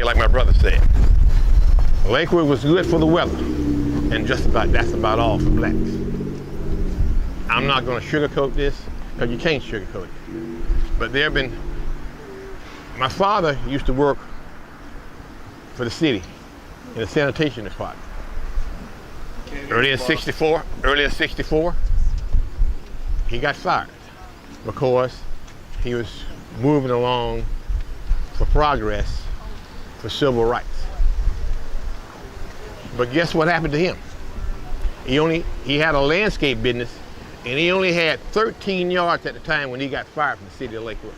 like my brother said. Lake Worth was good for the weather, and that's about all for blacks. I'm not going to sugarcoat this, because you can't sugarcoat it. But my father used to work for the city in the sanitation department. Early in '64, he got fired because he was moving along for progress for civil rights. But guess what happened to him? He had a landscape business, and he only had 13 yards at the time when he got fired from the city of Lake Worth.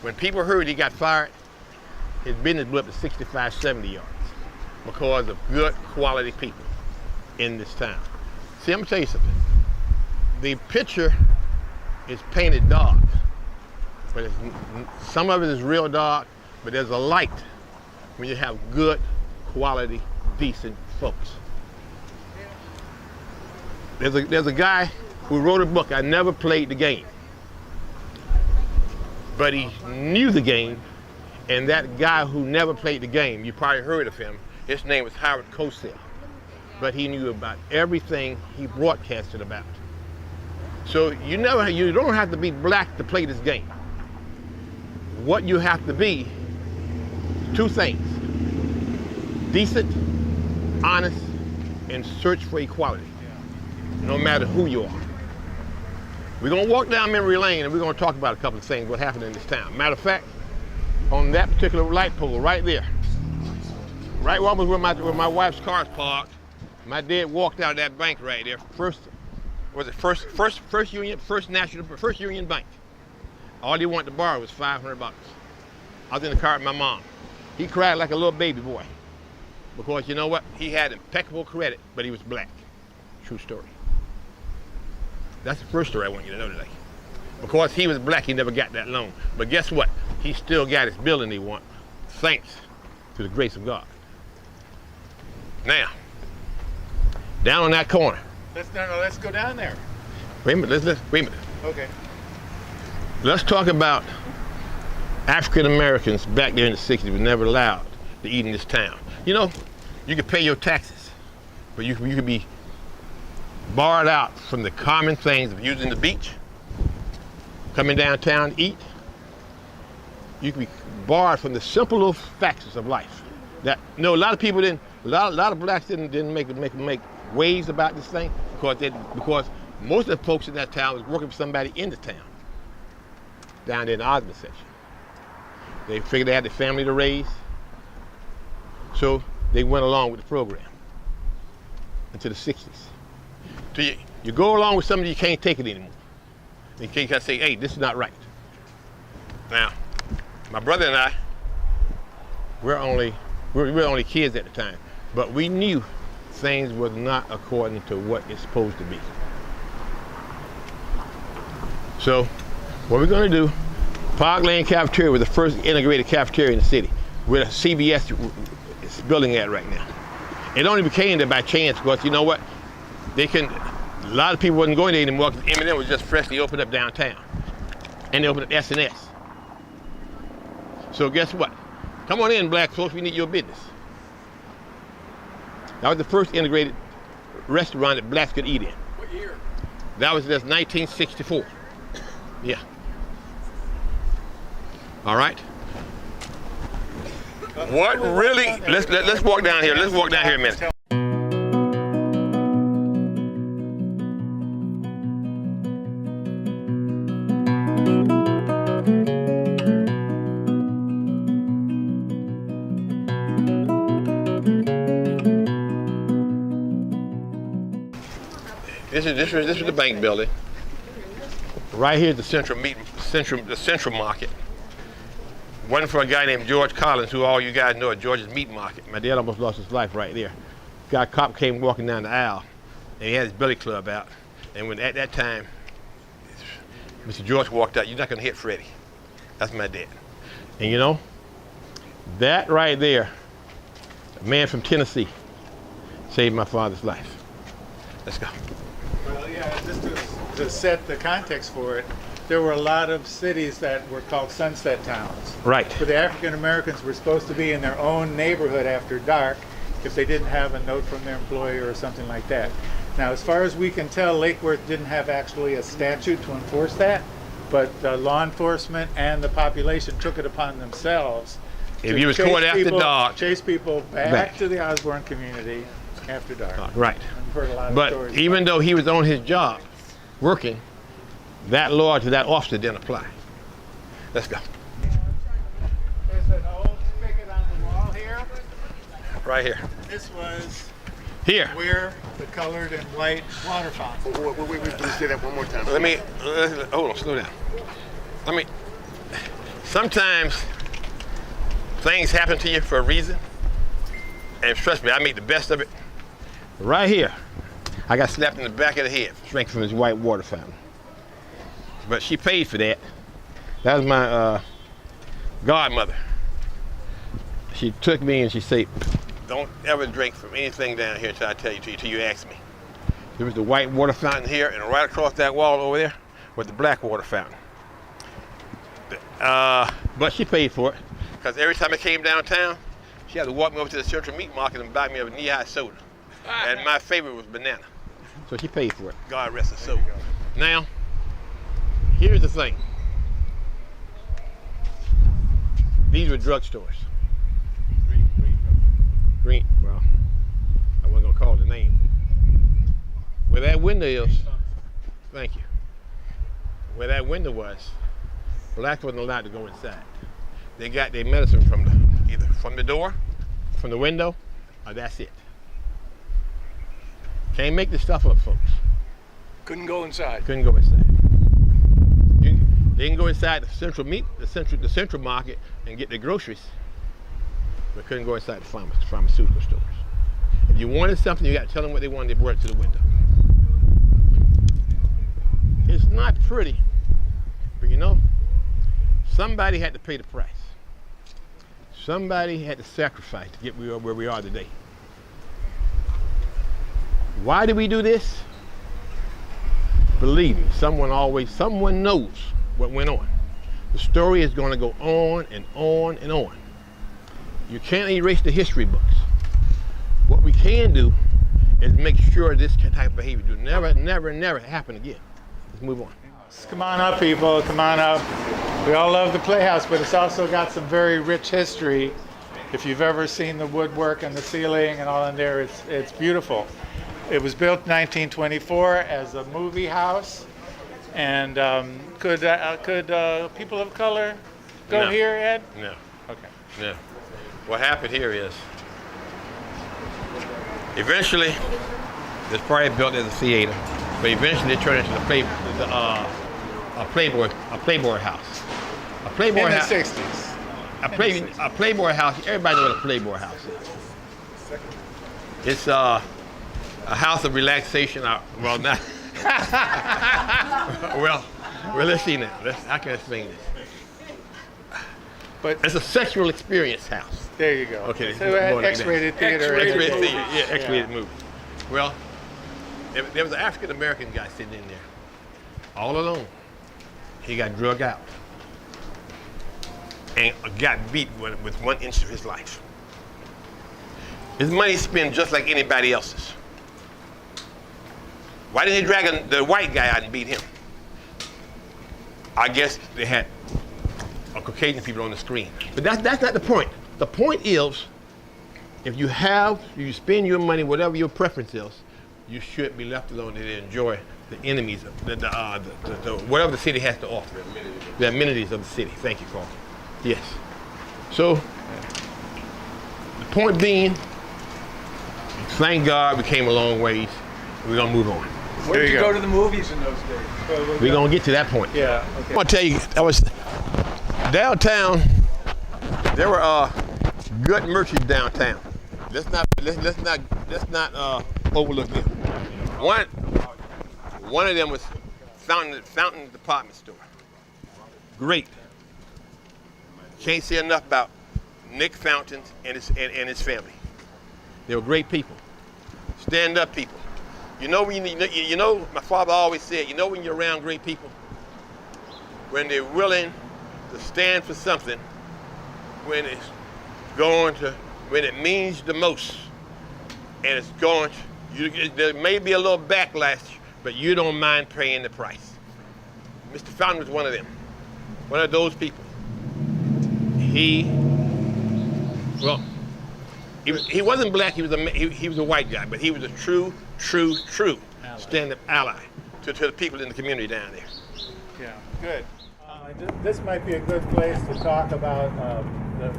When people heard he got fired, his business blew up to 65, 70 yards because of good quality people in this town. See, I'm gonna tell you something. The picture is painted dark, but some of it is real dark, but there's a light when you have good quality, decent folks. There's a guy who wrote a book. I never played the game, but he knew the game, and that guy who never played the game, you probably heard of him, his name was Howard Cosell, but he knew about everything he broadcasted about. So you don't have to be black to play this game. What you have to be, two things: decent, honest, and search for equality, no matter who you are. We're gonna walk down memory lane and we're gonna talk about a couple of things, what happened in this town. Matter of fact, on that particular light pole right there, right where my wife's car is parked, my dad walked out of that bank right there. First Union Bank. All he wanted to borrow was $500. I was in the car with my mom. He cried like a little baby boy because you know what? He had impeccable credit, but he was black. True story. That's the first story I want you to know today. Because he was black, he never got that loan. But guess what? He still got his building he wants, thanks to the grace of God. Now, down on that corner. Let's go down there. Wait a minute, wait a minute. Okay. Let's talk about African Americans back there in the 60s were never allowed to eat in this town. You know, you could pay your taxes, but you could be barred out from the common things of using the beach, coming downtown to eat. You could be barred from the simple little facts of life. That a lot of people didn't, a lot of blacks didn't make waves about this thing because most of the folks in that town was working for somebody in the town, down there in the Osmond section. They figured they had the family to raise, so they went along with the program into the 60s. So you go along with something, you can't take it anymore. You can't say, hey, this is not right. Now, my brother and I, we're only kids at the time, but we knew things was not according to what it's supposed to be. So, what we're gonna do, Park Lane Cafeteria was the first integrated cafeteria in the city, where the CBS is building at right now. It only became there by chance because you know what? A lot of people wasn't going there anymore because Emery was just freshly opened up downtown. And they opened up S&S. So guess what? Come on in, black folks, we need your business. That was the first integrated restaurant that blacks could eat in. What year? That was just 1964. Yeah. All right. What really? Let's walk down here. Let's walk down here a minute. This is the bank building. Right here is the central market. One for a guy named George Collins, who all you guys know at George's Meat Market. My dad almost lost his life right there. Cop came walking down the aisle, and he had his billy club out. And when at that time, Mr. George walked out, you're not gonna hit Freddie. That's my dad. And you know, that right there, a man from Tennessee, saved my father's life. Let's go. Well, yeah, just to set the context for it, there were a lot of cities that were called sunset towns. Right. Where the African Americans were supposed to be in their own neighborhood after dark if they didn't have a note from their employer or something like that. Now, as far as we can tell, Lake Worth didn't have actually a statute to enforce that, but law enforcement and the population took it upon themselves. If you was caught after dark, chase people back to the Osborne community after dark. Right. I've heard a lot of But stories even though he was on his job, working, that law to that officer didn't apply. Let's go. There's an old spigot on the wall here. Right here. This was Here. where the colored and white water fountain. Wait, let's say that one more time. Let me, hold on, slow down. Sometimes things happen to you for a reason. And trust me, I make the best of it. Right here, I got slapped in the back of the head, drank from his white water fountain. But she paid for that. That was my godmother. She took me and she said, don't ever drink from anything down here until I tell you to, till you ask me. There was the white water fountain here, and right across that wall over there was the black water fountain. But she paid for it, because every time I came downtown, she had to walk me over to the Central Meat Market and buy me a knee-high soda. And my favorite was banana. So she paid for it. God rest her soul. Now, here's the thing. These were drugstores. Green, well, I wasn't gonna call the name. Where that window is, thank you. Where that window was, blacks wasn't allowed to go inside. They got their medicine from either from the door, from the window, or that's it. Can't make this stuff up, folks. Couldn't go inside. Couldn't go inside. They can go inside the the central market and get their groceries, but couldn't go inside the pharmaceutical stores. If you wanted something, you got to tell them what they wanted. They brought it to the window. It's not pretty, but you know, somebody had to pay the price. Somebody had to sacrifice to get where we are today. Why do we do this? Believe me, someone knows what went on. The story is going to go on and on and on. You can't erase the history books. What we can do is make sure this type of behavior do never happen again. Let's move on. Come on up, people. Come on up. We all love the Playhouse, but it's also got some very rich history. If you've ever seen the woodwork and the ceiling and all in there, it's beautiful. It was built in 1924 as a movie house. And could people of color go No. here, Ed? No. Okay. No. What happened here is, eventually, this probably built as a theater, but eventually it turned into a Playboy house. A Playboy In the house. 60s. A Playboy house. Everybody knows what a Playboy house is. It's a house of relaxation. Well, not. well, let's see now. How can I explain this? But It's a sexual experience house. there you go. Okay, So it had X-rated theater. X-rated theater, yeah, X-rated movie. Well, there was an African American guy sitting in there, all alone. He got drug out and got beat with 1 inch of his life. His money spent just like anybody else's. Why didn't they drag the white guy out and beat him? I guess they had Caucasian people on the screen. But that's not the point. The point is, if you spend your money, whatever your preference is, you should be left alone to enjoy the enemies, whatever the city has to offer. The amenities of the city. Thank you, Carl. Yes. So, the point being, thank God we came a long ways. We're going to move on. Where did you go to the movies in those days? We're going to get to that point. Yeah. Okay. I want to tell you, I was downtown. There were good merchants downtown. Let's not overlook them. One of them was Fountain Department Store. Great. Can't say enough about Nick Fountain and his family. They were great people. Stand up people. You know, my father always said, you know when you're around great people, when they're willing to stand for something, when it means the most, and it's going to, there may be a little backlash, but you don't mind paying the price. Mr. Fountain was one of them, one of those people. He wasn't black, he was a white guy, but he was a true stand-up ally to the people in the community down there. Yeah, good. This might be a good place to talk about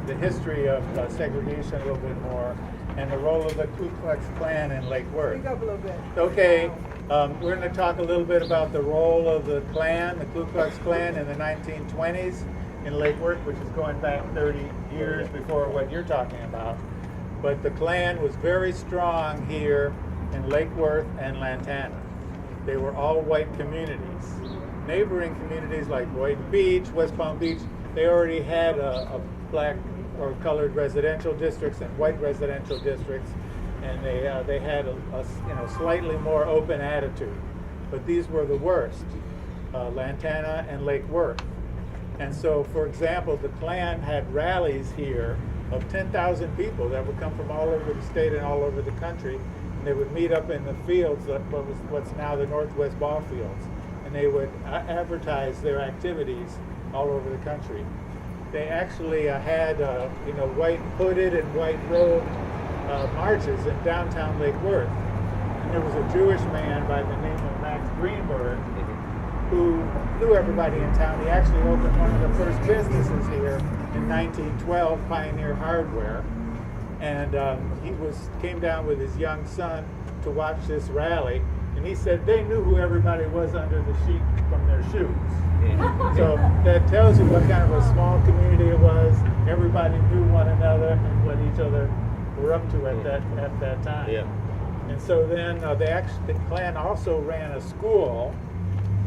the history of segregation a little bit more and the role of the Ku Klux Klan in Lake Worth. Speak up a little bit. Okay, we're going to talk a little bit about the role of the Klan, the Ku Klux Klan, in the 1920s in Lake Worth, which is going back 30 years before what you're talking about. But the Klan was very strong here in Lake Worth and Lantana. They were all white communities. Neighboring communities like Boynton Beach, West Palm Beach, they already had a black or colored residential districts and white residential districts, and they had a slightly more open attitude. But these were the worst, Lantana and Lake Worth. And so, for example, the Klan had rallies here of 10,000 people that would come from all over the state and all over the country, and they would meet up in the fields, what's now the Northwest Ball Fields, and they would advertise their activities all over the country. They actually had white hooded and white robed marches in downtown Lake Worth. And there was a Jewish man by the name of Max Greenberg who knew everybody in town. He actually opened one of the first businesses here in 1912, Pioneer Hardware. And he came down with his young son to watch this rally. And he said they knew who everybody was under the sheet from their shoes. So that tells you what kind of a small community it was. Everybody knew one another and what each other were up to at that time. Yeah. And so then the Klan also ran a school,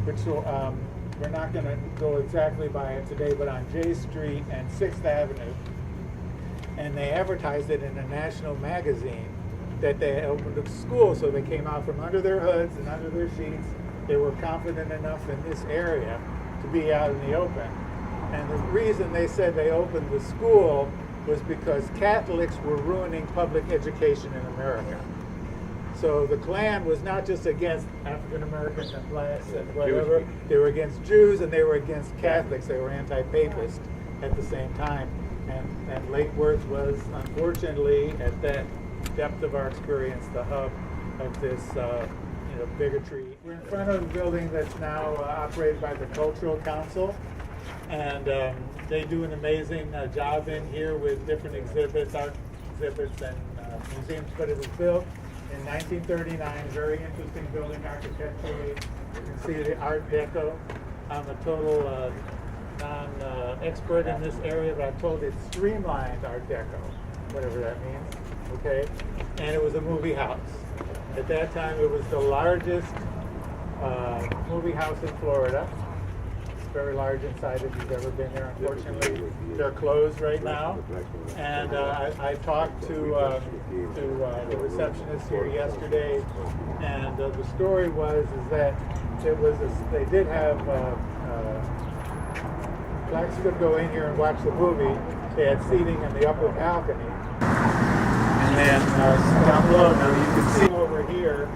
which we're not going to go exactly by it today, but on J Street and 6th Avenue. And they advertised it in a national magazine that they opened a school, so they came out from under their hoods and under their sheets. They were confident enough in this area to be out in the open. And the reason they said they opened the school was because Catholics were ruining public education in America. So the Klan was not just against African Americans and blacks and whatever, they were against Jews and they were against Catholics. They were anti-papist at the same time. And Lake Worth was, unfortunately, at that depth of our experience, the hub of this bigotry. We're in front of a building that's now operated by the Cultural Council, and they do an amazing job in here with different exhibits, art exhibits, and museums. But it was built in 1939, very interesting building architecturally. You can see the Art Deco. I'm a total non-expert in this area, but I'm told it's streamlined Art Deco, whatever that means. Okay, and it was a movie house. At that time, it was the largest movie house in Florida. It's very large inside if you've ever been there. Unfortunately, they're closed right now. And I talked to the receptionist here yesterday, and the story was that they did have blacks could go in here and watch the movie. They had seating in the upper balcony. And then down below, now you can see over here,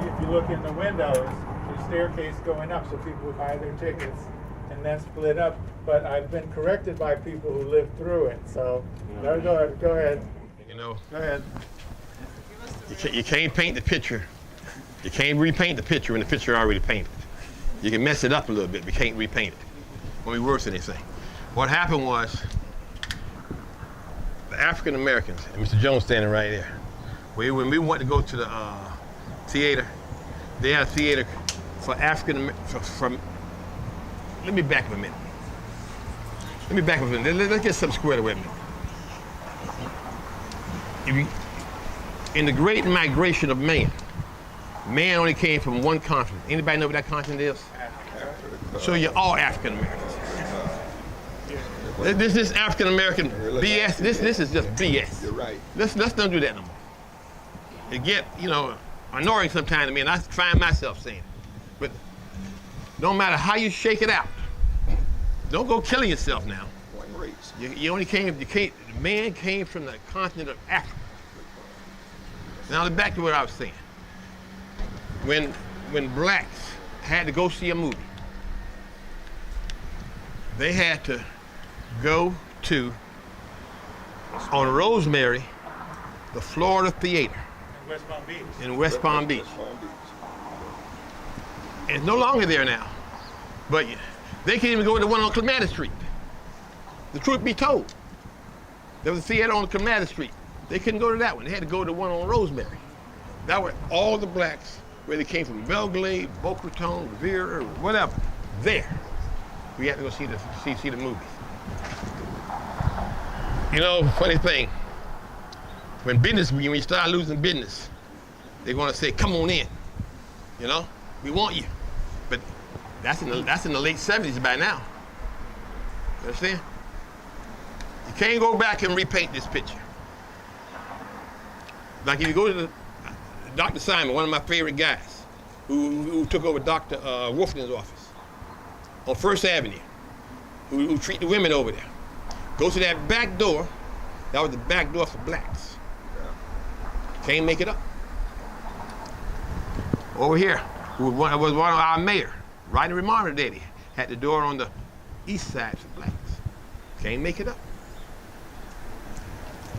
if you look in the windows, there's a staircase going up so people would buy their tickets and then split up. But I've been corrected by people who lived through it. So go ahead. Go ahead. You can't paint the picture. You can't repaint the picture when the picture already painted. You can mess it up a little bit, but you can't repaint it. Won't be worse than anything. What happened was, the African Americans, and Mr. Jones standing right there, when we went to go to the theater, they had a theater for African Americans. Let me back up a minute. Let's get something squared away with me. In the great migration of man only came from one continent. Anybody know what that continent is? So you're all African Americans. This African American BS. This is just BS. You're right. Let's don't do that no more. It get annoying sometimes to me, and I find myself saying it. But no matter how you shake it out, Don't go killing yourself now. One race. The man came from the continent of Africa. Now back to what I was saying. When blacks had to go see a movie, they had to go to, on Rosemary, the Florida Theater. In West Palm Beach. In West Palm Beach. And it's no longer there now. But they can't even go to the one on Clematis Street. The truth be told. There was a theater on Clematis Street. They couldn't go to that one. They had to go to the one on Rosemary. That were all the blacks, where they came from, Belgrade, Boca Raton, Revere, or whatever. There. We had to go see the movies. You know, funny thing, when you start losing business, they want to say, come on in. You know, we want you. But that's in the late 70s by now. You understand? You can't go back and repaint this picture. Like if you go to Dr. Simon, one of my favorite guys, who took over Dr. Wolfman's office on First Avenue, who treat the women over there. Go to that back door. That was the back door for blacks. Can't make it up. Over here, was one of our mayor, right in Ramona Daddy, had the door on the east side for blacks. Can't make it up.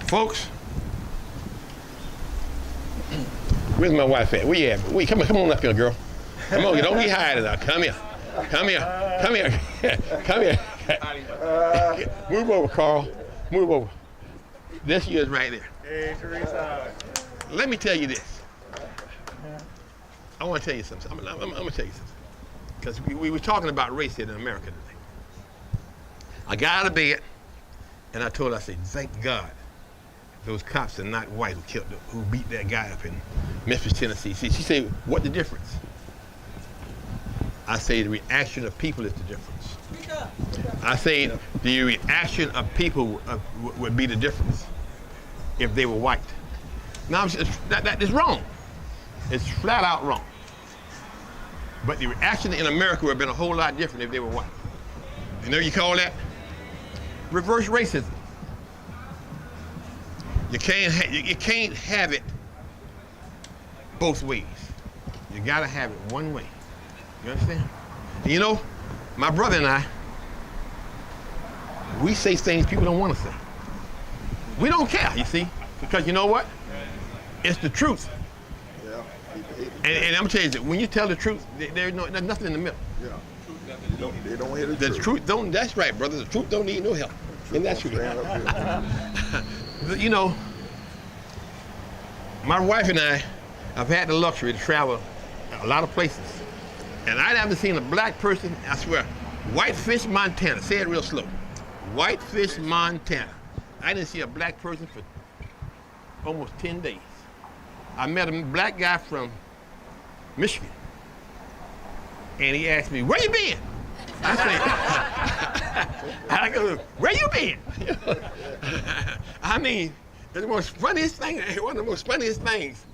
Folks, where's my wife at? Where you at? Come on up here, girl. Come on, don't be hiding now. Come here. Come here. Come here. Come here. Move over, Carl. Move over. There she is right there. Hey, Teresa. Let me tell you this. I want to tell you something. I'm going to tell you something. Because we were talking about race here in America today. I got out of bed, and I told her, I said, thank God those cops are not white who beat that guy up in Memphis, Tennessee. See, she said, what the difference? I say the reaction of people is the difference. I say the reaction of people would be the difference if they were white. Now, that is wrong. It's flat out wrong. But the reaction in America would have been a whole lot different if they were white. You know what you call that? Reverse racism. You can't have it both ways. You gotta have it one way. You understand? And you know, my brother and I, we say things people don't want to say. We don't care, you see, because you know what? It's the truth. Yeah. And I'm telling you, when you tell the truth, there's nothing in the middle. Yeah. They don't hear The truth don't. That's right, brother. The truth don't need no help. And that's true. You know, my wife and I have had the luxury to travel a lot of places, and I haven't seen a black person. I swear, Whitefish, Montana. Say it real slow. Whitefish, Montana. I didn't see a black person for almost 10 days. I met a black guy from Michigan, and he asked me, "Where you been?" I go, "Where you been?" I mean, it's the most funniest thing. One of the most funniest things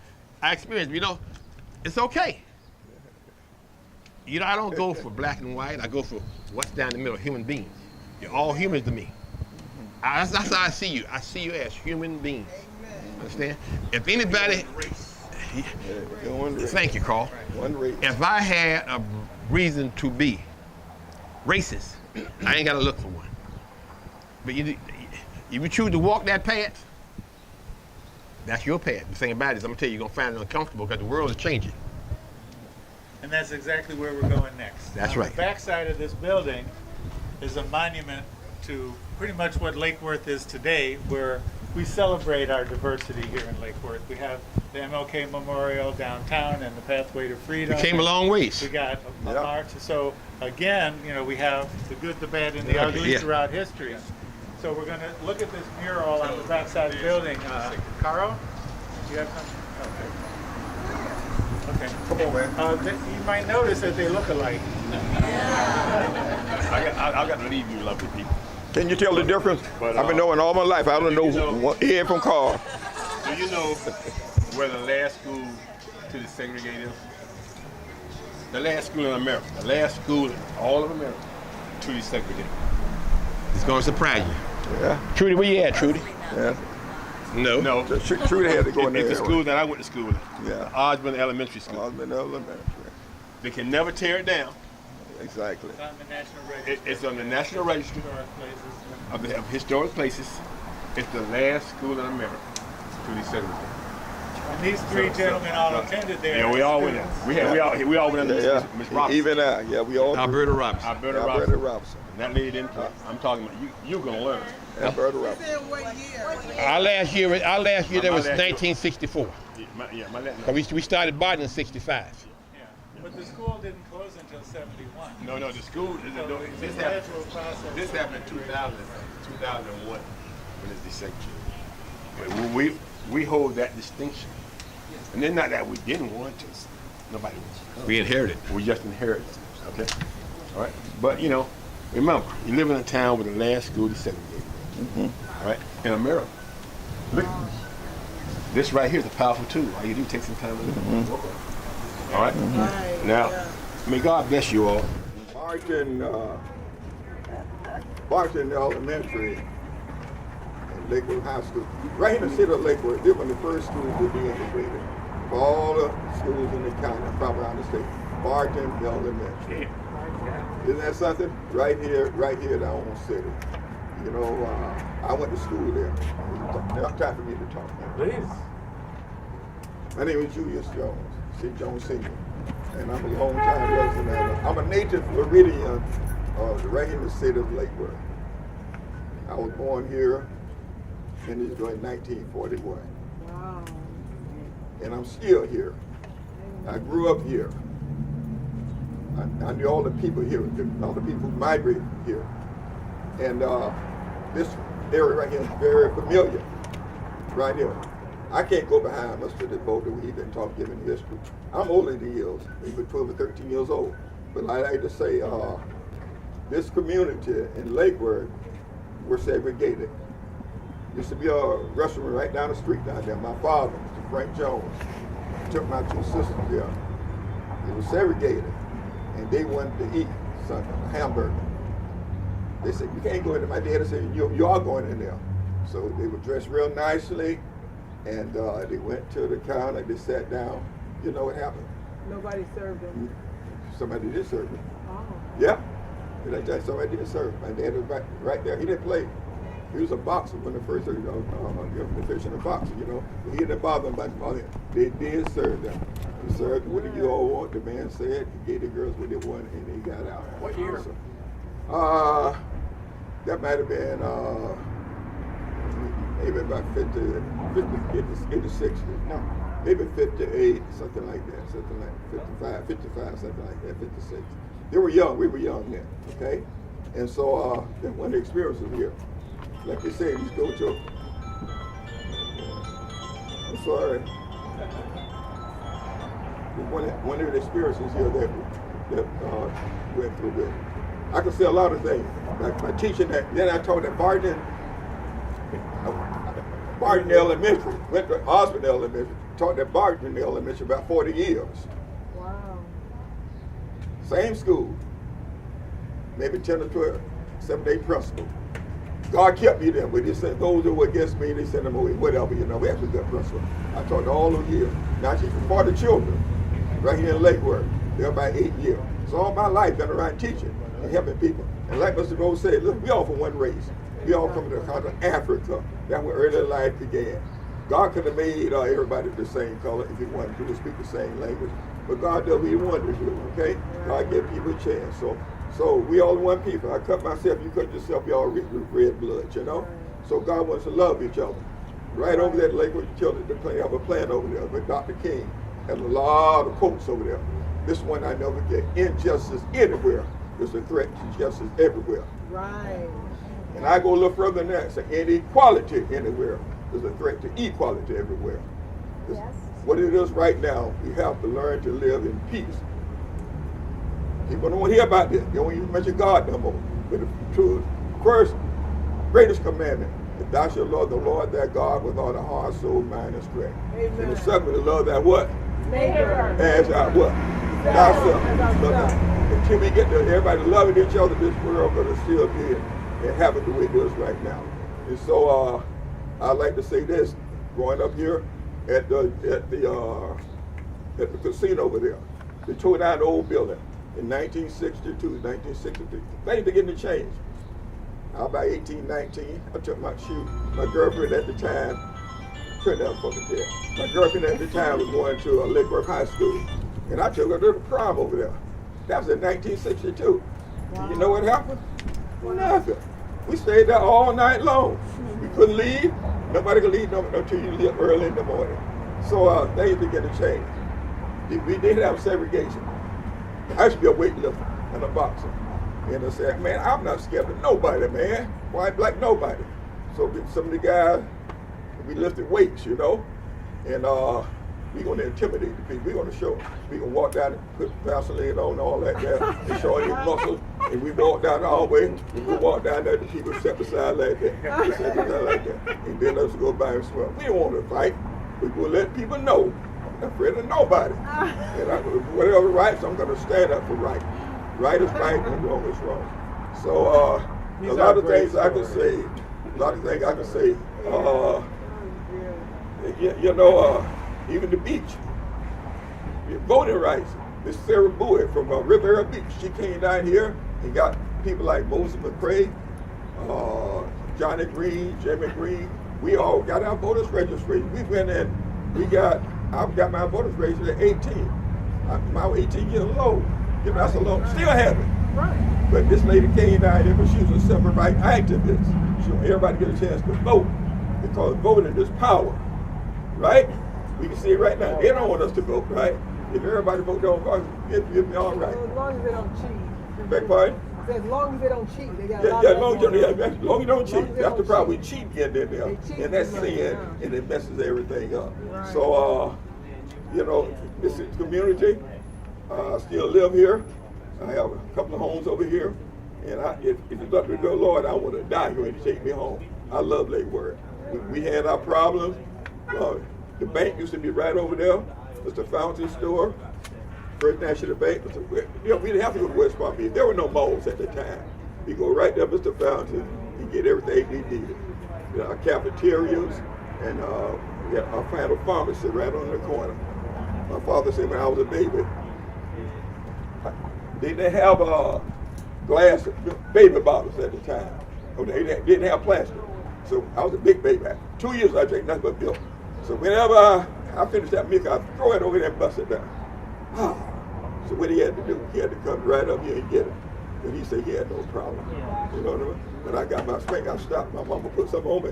I experienced. You know, it's okay. You know, I don't go for black and white. I go for what's down the middle. Human beings. You're all humans to me. That's how I see you. I see you as human beings. Understand? If anybody, thank you, Carl. If I had a reason to be racist, I ain't got to look for one. But if you choose to walk that path, that's your path. The thing about it is, I'm gonna tell you, you're gonna find it uncomfortable because the world is changing. And that's exactly where we're going next. That's On right. The backside of this building is a monument to pretty much what Lake Worth is today, where we celebrate our diversity here in Lake Worth. We have the MLK Memorial downtown and the Pathway to Freedom. We came a long ways. We got a march. So again, you know, we have the good, the bad, and the ugly throughout history. So we're going to look at this mural on the backside of the building. Caro, you have something? Okay. Come on, man. You might notice that they look alike. I got to leave you, lovely people. Can you tell the difference? I've been knowing all my life. I don't know one head from Carl. Do you know where the last school to desegregate is? The last school in America. The last school in all of America Trudy Secretary. It's gonna surprise you. Yeah. Trudy, where you at, Trudy? Yeah. No. No. Trudy had to go in there. It's the school that I went to school in. Yeah. Osborne Elementary School. Osborne Elementary. They can never tear it down. Exactly. It's on the national register. It's on the National Register of Historic Places. It's the last school in America. Trudy Secretary. And these three gentlemen all attended there. Yeah, we all went there. We all went under Yeah. Miss Robinson. Even we all. Alberta Robinson. Alberta Alberta Robinson. Robinson. And that lady didn't play. I'm talking about you're gonna learn. Alberta Robinson. Our last year there was My last year. 1964. My last. 'Cause we started Barton in 65. Yeah. But the school didn't close until 71. No, the school. This happened in 2001 when it's desegregated. We hold that distinction, and then not that we didn't want to. Nobody was. We inherited. We just inherited. Okay. All right. But remember, you live in a town where the last school is segregated. All right. In America. Look. This right here is a powerful tool. All you do is take some time to look at it. All right. Now, may God bless you all. Barton Elementary and Lake Worth High School. Right in the city of Lake Worth, they were the first schools to be integrated. Of all the schools in the county, probably around the state, Barton Elementary. Isn't that something? Right here in our own city. I went to school there. It's time for me to talk now. Please. My name is Julius Jones, C. Jones Sr., and I'm a long-time resident. I'm a native Floridian right in the city of Lake Worth. I was born here in 1941. Wow. And I'm still here. I grew up here. I knew all the people here, all the people who migrated here. And this area right here is very familiar, right here. I can't go behind Mr. Deveaux that we've been giving history. I'm older than he is, maybe 12 or 13 years old. But I like to say, this community in Lake Worth, we're segregated. Used to be a restaurant right down the street down there. My father, Mr. Frank Jones, took my two sisters there. It was segregated, and they wanted to eat something, a hamburger. They said, you can't go in there. My dad said, you are going in there. So they were dressed real nicely, and they went to the counter, they sat down. You know what happened? Nobody served them. Somebody did serve them. Oh. Yeah. Somebody did serve him. My dad was right there. He didn't play. He was a boxer when the first, the fish in the boxer, He didn't bother them about it. They did serve them. He served, what do you all want? The man said, he gave the girls what they wanted, and they got out. What year? That might have been maybe about 56. No, maybe 58, something like that, 55, something like that, 56. They were young, we were young then, okay? And so, one of the experiences here, like they say, these go to, I'm sorry. One of the experiences here that went through with. I could say a lot of things. Like my teaching that, then I taught at Barton Elementary, went to Osborne Elementary, taught at Barton Elementary about 40 years. Wow. Same school, maybe 10 or 12, 7-day principal. God kept me there, but he said those that were against me, they sent them away, whatever, we have a good principal. I taught all those years. Now she's for the children, right here in Lake Worth. They're about 8 years. So all my life been around teaching and helping people. And like Mr. Rose said, look, we all from one race. We all come from the continent of Africa. That's where early life began. God could have made everybody the same color if he wanted to speak the same language. But God does what he wanted to do, okay? God gave people a chance. So we all one people. I cut myself, you cut yourself, we all red blood, So God wants to love each other. Right over there at Lake Worth Children, they have a plant over there with Dr. King. Had a lot of quotes over there. This one I never get. Injustice anywhere is a threat to justice everywhere. Right. And I go a little further than that. Say inequality anywhere is a threat to equality everywhere. Yes. What it is right now, we have to learn to live in peace. People don't want to hear about this. They don't even mention God no more. But the first, greatest commandment, that thou shalt love the Lord thy God with all the heart, soul, mind, and strength. Amen. And the second, to love thy what? Neighbor. As our what? Thyself. until we get to everybody loving each other, this world gonna still be and have it the way it is right now. And so I like to say this: growing up here at the casino over there, they tore down the old building in 1962, 1963. Things beginning to change. I was about 18, 19. I took my girlfriend at the time. Turn down for me there. My girlfriend at the time was going to Lake Worth High School, and I took her to the prom over there. That was in 1962. Wow. You know what happened? Nothing. We stayed there all night long. We couldn't leave. Nobody could leave until you leave early in the morning. So things began to change. We did have segregation. I used to be a weightlifter and a boxer. And I said, man, I'm not scared of nobody, man. White, black, nobody. So some of the guys, we lifted weights, you know, and we're going to intimidate the people. We're going to show them. We're going to walk down and put Vaseline on and all that there and show their muscles. And we walk down the hallway, and we walk down there, the people step aside like that. They step aside like that. And then let's go by and swim. We don't want to fight. We will let people know I'm not afraid of nobody. And whatever rights, I'm going to stand up for right. Right is right and wrong is wrong. So a lot of things I can say. You know, even the beach. Voting rights. Miss Sarah Bowie from Riviera Beach, she came down here and got people like Moses McCrae, Johnny Green, Jimmy Green. We all got our voters registration. We went in, I got my voters registration at 18. I was 18 years old. You know, that's a long, still have it. Right. But this lady came down here, but she was a civil rights activist. She wanted everybody to get a chance to vote because voting is power, right? We can see it right now. They don't want us to vote, right? If everybody vote don't vote, it'll be all right. As long as they don't cheat. Beg pardon? As long as they don't cheat, they got as long as you don't cheat. That's the problem. We cheat getting in there, and that's sin, and it messes everything up. Right. So, you know, this is community. I still live here. I have a couple of homes over here, and if it's up to the Lord, I want to die here and take me home. I love Lake Worth. We had our problems. The bank used to be right over there. It's the Fountain Store. First National Bank. We didn't have to go to West Palm Beach. There were no malls at the time. You go right there, Mr. Fountain, and get everything you needed. You know, our cafeterias, and we had our final pharmacy right on the corner. My father said when I was a baby, they didn't have glass baby bottles at the time. They didn't have plastic. So I was a big baby. 2 years I drank nothing but milk. So whenever I finished that milk, I'd throw it over there and bust it down. So what he had to do, he had to come right up here and get it. And he said he had no problem. You know what I mean? When I got my spank, I stopped. My mama put something on me.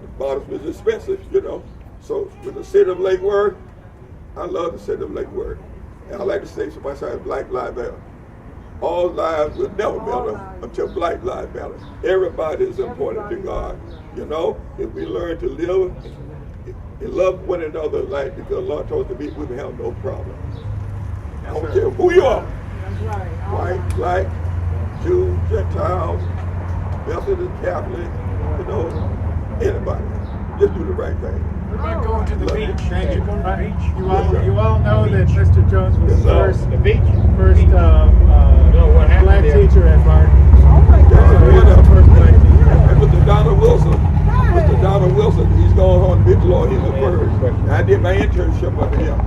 The bottles was expensive, you know. So with the city of Lake Worth, I love the city of Lake Worth. And I like to say to myself, Black Lives Matter. All lives will never matter until Black lives matter. Everybody is important to God. You know, if we learn to live and love one another like because Allah told us to be, we will have no problem. I don't care who you are. White, black, Jew, Gentiles, Methodist, Catholic, you know, anybody. Just do the right thing. What about going to the beach? Thank you. You all know that Mr. Jones was first black teacher at Barton. Oh my God. First black teacher. And Mr. Donald Wilson, he's going on big law. He's the first. And I did my internship under him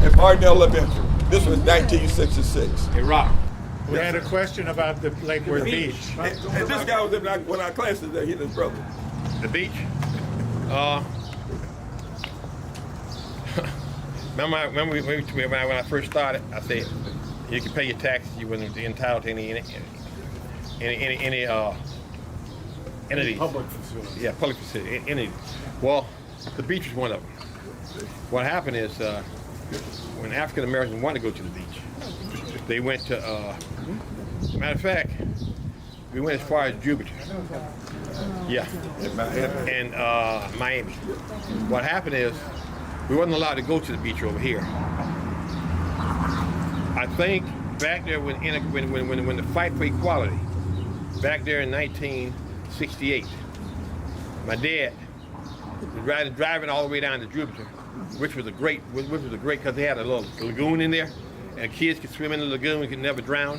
at Barton Elementary. This was 1966. Hey, Rock. We had a question about the Lake Worth Beach. And this guy was in one of our classes there, he and his brother. The beach? Remember when I first started, I said you can pay your taxes, you wouldn't be entitled to any entities. Public facilities. Yeah, public facility, entities. Well, the beach was one of them. What happened is when African Americans wanted to go to the beach, they went to, matter of fact, we went as far as Jupiter. Yeah, and Miami. What happened is we wasn't allowed to go to the beach over here. I think back there when the fight for equality, back there in 1968, my dad was driving all the way down to Jupiter, which was a great because they had a little lagoon in there, and kids could swim in the lagoon and could never drown.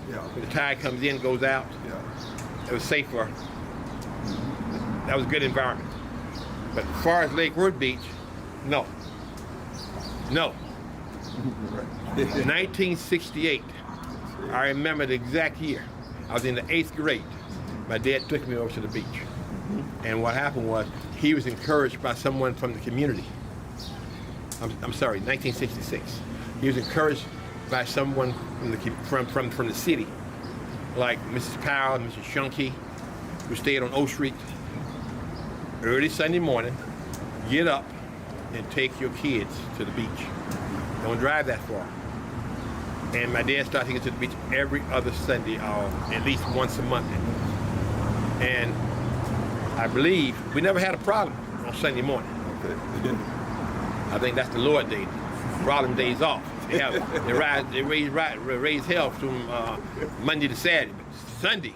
Yeah. When the tide comes in, goes out. Yeah. It was safer. That was a good environment. But as far as Lake Worth Beach, no. No. 1968. I remember the exact year. I was in the 8th grade. My dad took me over to the beach. And what happened was he was encouraged by someone from the community. I'm sorry, 1966. He was encouraged by someone from the city, like Mrs. Powell and Mrs. Shunke, who stayed on O Street. Early Sunday morning, get up and take your kids to the beach. Don't drive that far. And my dad started taking us to the beach every other Sunday, or at least once a month. And I believe we never had a problem on Sunday morning. I think that's the Lord day. Problem days off. They raise hell from Monday to Saturday. But Sunday,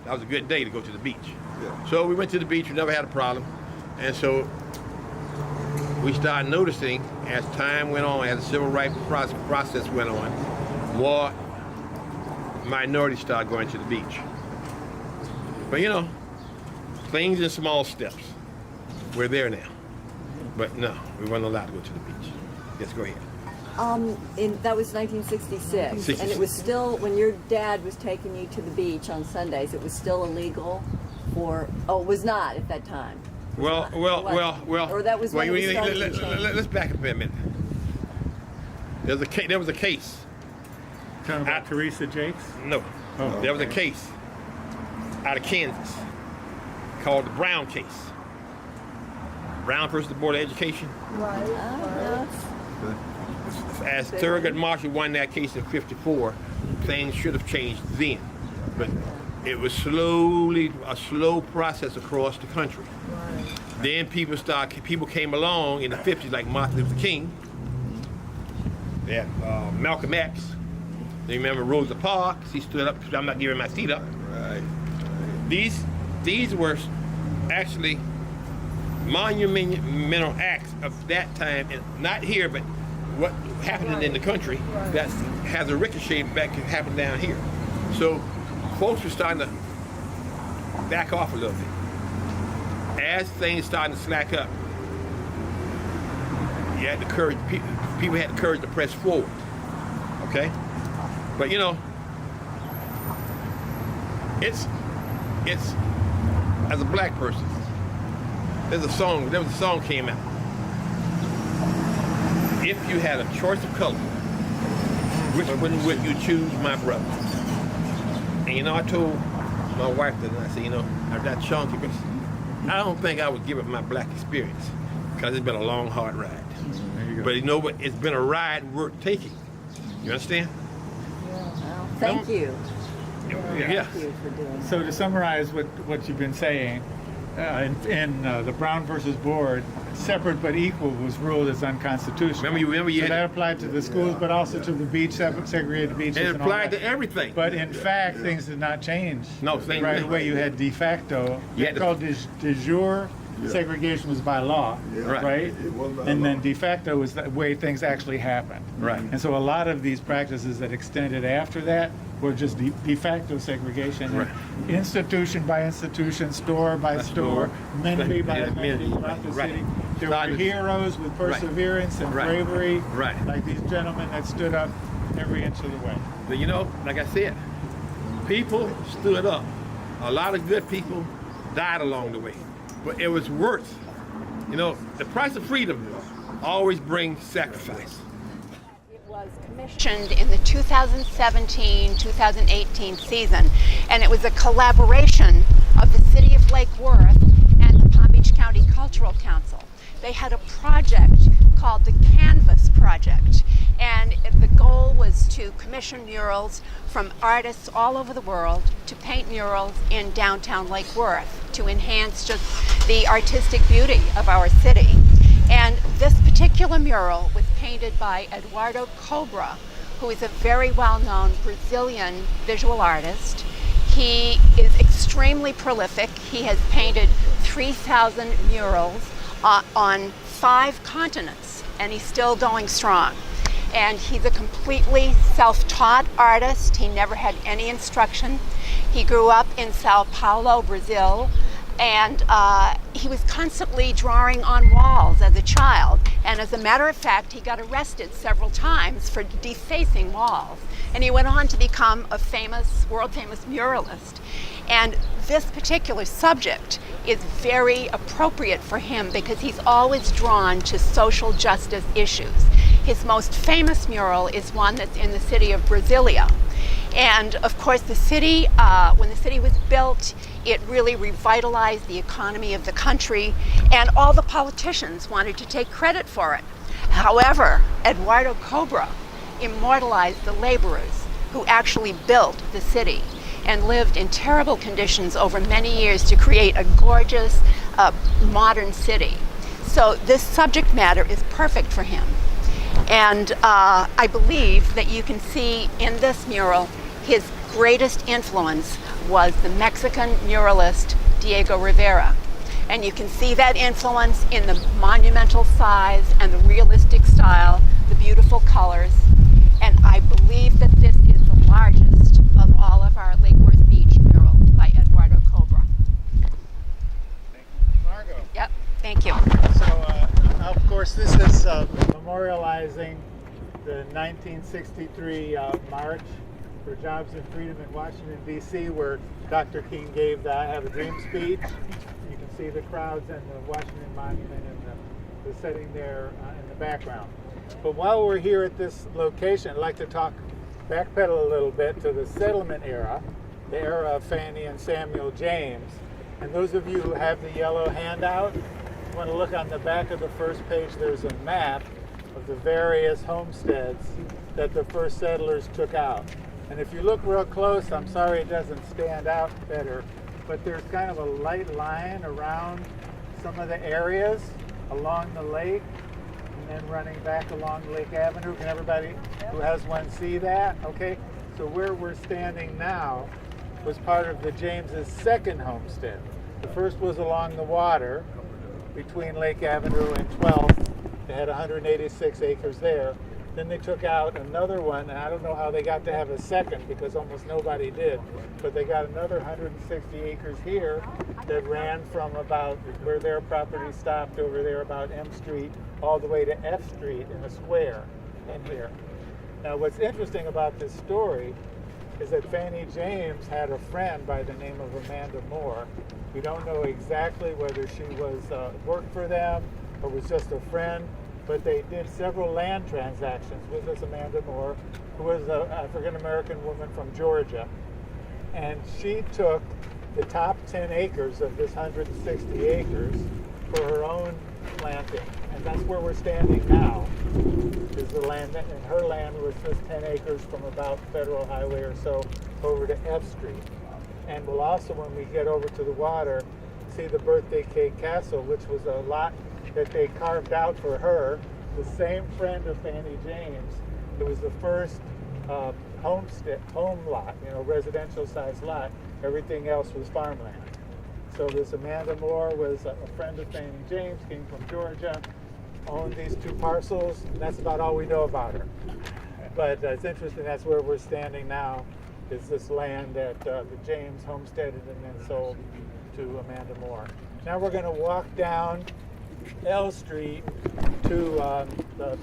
that was a good day to go to the beach. Yeah. So we went to the beach, we never had a problem. And so we started noticing as time went on, as the civil rights process went on, more minorities started going to the beach. But you know, things in small steps. We're there now. But no, we weren't allowed to go to the beach. Yes, go ahead. That was 1966, and it was still, when your dad was taking you to the beach on Sundays, it was still illegal for, it was not at that time. Well. Or that was when it was starting to change. Let's back up a minute. There was a case. Talking about Teresa Jakes? No. Oh, There was a case out of Kansas called the Brown case. Brown versus the Board of Education. Right. As Thurgood Marshall won that case in '54, things should have changed then. But it was a slow process across the country. Right. Then people came along in the '50s, like Martin Luther King, Malcolm X. They remember Rosa Parks. He stood up. I'm not giving my seat up. Right. These were actually monumental acts of that time, and not here, but what happening in the country that has a ricochet back can happen down here. So folks were starting to back off a little bit. As things started to slack up, you had the courage, people had the courage to press forward, okay? But you know, it's as a black person, there was a song came out. If you had a choice of color, which one would you choose, my brother? And you know, I told my wife that, and I said, you know, I've got chunky, but I don't think I would give up my black experience, because it's been a long, hard ride. There you go. But you know what? It's been a ride worth taking. You understand? Well, thank you. Yeah. Thank you for doing that. So to summarize what you've been saying, in the Brown versus Board, separate but equal was ruled as unconstitutional. Remember you so had that applied to the schools, but also to the beach, segregated beaches. and it and all applied that. to everything. But in fact, things did not change. No, things right didn't. away. You had de facto. You had It's called de jure. Segregation was by law, Yeah. right? It was by And law. then de facto was the way things actually happened. Right. And so a lot of these practices that extended after that were just de facto segregation. Right. And institution by institution, store by store, amenity by amenity throughout the Right. city. There Started- were heroes with perseverance and Right. bravery, Right. like these gentlemen that stood up every inch of the way. But you know, like I said, people stood up. A lot of good people died along the way. But it was worth, you know, the price of freedom always brings sacrifice. It was commissioned in the 2017-2018 season, and it was a collaboration of the City of Lake Worth and the Palm Beach County Cultural Council. They had a project called the Canvas Project, and the goal was to commission murals from artists all over the world to paint murals in downtown Lake Worth to enhance just the artistic beauty of our city. And this particular mural was painted by Eduardo Cobra, who is a very well-known Brazilian visual artist. He is extremely prolific. He has painted 3,000 murals on 5 continents, and he's still going strong. And he's a completely self-taught artist. He never had any instruction. He grew up in Sao Paulo, Brazil, and he was constantly drawing on walls as a child. And as a matter of fact, he got arrested several times for defacing walls. And he went on to become a famous, world-famous muralist. And this particular subject is very appropriate for him because he's always drawn to social justice issues. His most famous mural is one that's in the city of Brasilia. And of course, the city, when the city was built, it really revitalized the economy of the country, and all the politicians wanted to take credit for it. However, Eduardo Cobra immortalized the laborers who actually built the city and lived in terrible conditions over many years to create a gorgeous, modern city. So this subject matter is perfect for him. And I believe that you can see in this mural his greatest influence was the Mexican muralist Diego Rivera. And you can see that influence in the monumental size and the realistic style, the beautiful colors. And I believe that this is the largest of all of our Lake Worth Beach murals by Eduardo Cobra. Thank you. Margot. Yep, thank you. So, of course, this is memorializing the 1963 March for Jobs and Freedom in Washington, D.C., where Dr. King gave the I Have a Dream speech. You can see the crowds and the Washington Monument and the setting there in the background. But while we're here at this location, I'd like to backpedal a little bit to the settlement era, the era of Fanny and Samuel James. And those of you who have the yellow handout, you want to look on the back of the first page, there's a map of the various homesteads that the first settlers took out. And if you look real close, I'm sorry it doesn't stand out better, but there's kind of a light line around some of the areas along the lake and then running back along Lake Avenue. Can everybody who has one see that? Okay, so where we're standing now was part of the James's second homestead. The first was along the water between Lake Avenue and 12th. They had 186 acres there. Then they took out another one, and I don't know how they got to have a second because almost nobody did, but they got another 160 acres here that ran from about where their property stopped over there about M Street all the way to F Street in a square in here. Now what's interesting about this story is that Fanny James had a friend by the name of Amanda Moore. We don't know exactly whether she was worked for them or was just a friend, but they did several land transactions with this Amanda Moore, who was an African-American woman from Georgia. And she took the top 10 acres of this 160 acres for her own planting. And that's where we're standing now, is the land, and her land was just 10 acres from about Federal Highway or so over to F Street. And we'll also, when we get over to the water, see the Birthday Cake Castle, which was a lot that they carved out for her, the same friend of Fanny James. It was the first home lot, residential sized lot. Everything else was farmland. So this Amanda Moore was a friend of Fanny James, came from Georgia, owned these two parcels. And that's about all we know about her. But it's interesting, that's where we're standing now, is this land that the James homesteaded and then sold to Amanda Moore. Now we're going to walk down L Street to the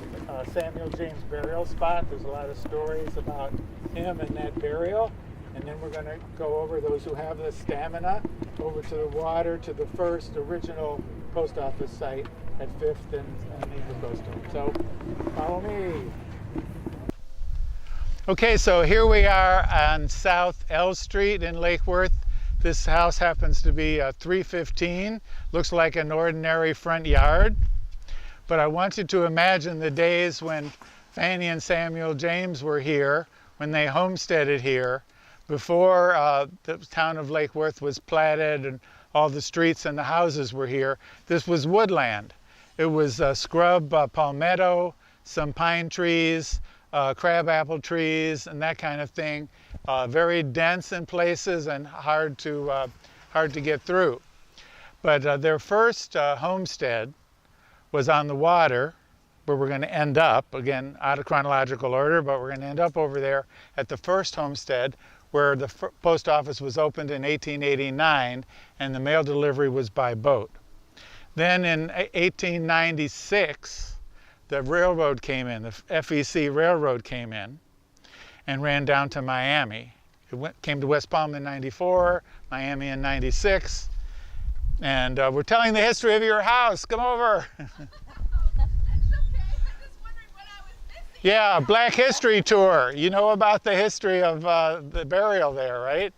Samuel James burial spot. There's a lot of stories about him and that burial. And then we're going to go over, those who have the stamina, over to the water to the first original post office site at 5th and Maple Coastal. So follow me. Okay, so here we are on South L Street in Lake Worth. This house happens to be 315. Looks like an ordinary front yard. But I want you to imagine the days when Fanny and Samuel James were here, when they homesteaded here, before the town of Lake Worth was platted and all the streets and the houses were here. This was woodland. It was scrub palmetto, some pine trees, crabapple trees, and that kind of thing. Very dense in places and hard to get through. But their first homestead was on the water where we're going to end up, again, out of chronological order, but we're going to end up over there at the first homestead where the post office was opened in 1889 and the mail delivery was by boat. Then in 1896, the railroad came in, the FEC railroad came in and ran down to Miami. It came to West Palm in 94, Miami in 96, and we're telling the history of your house. Come over. Yeah, Black History Tour. You know about the history of the burial there, right?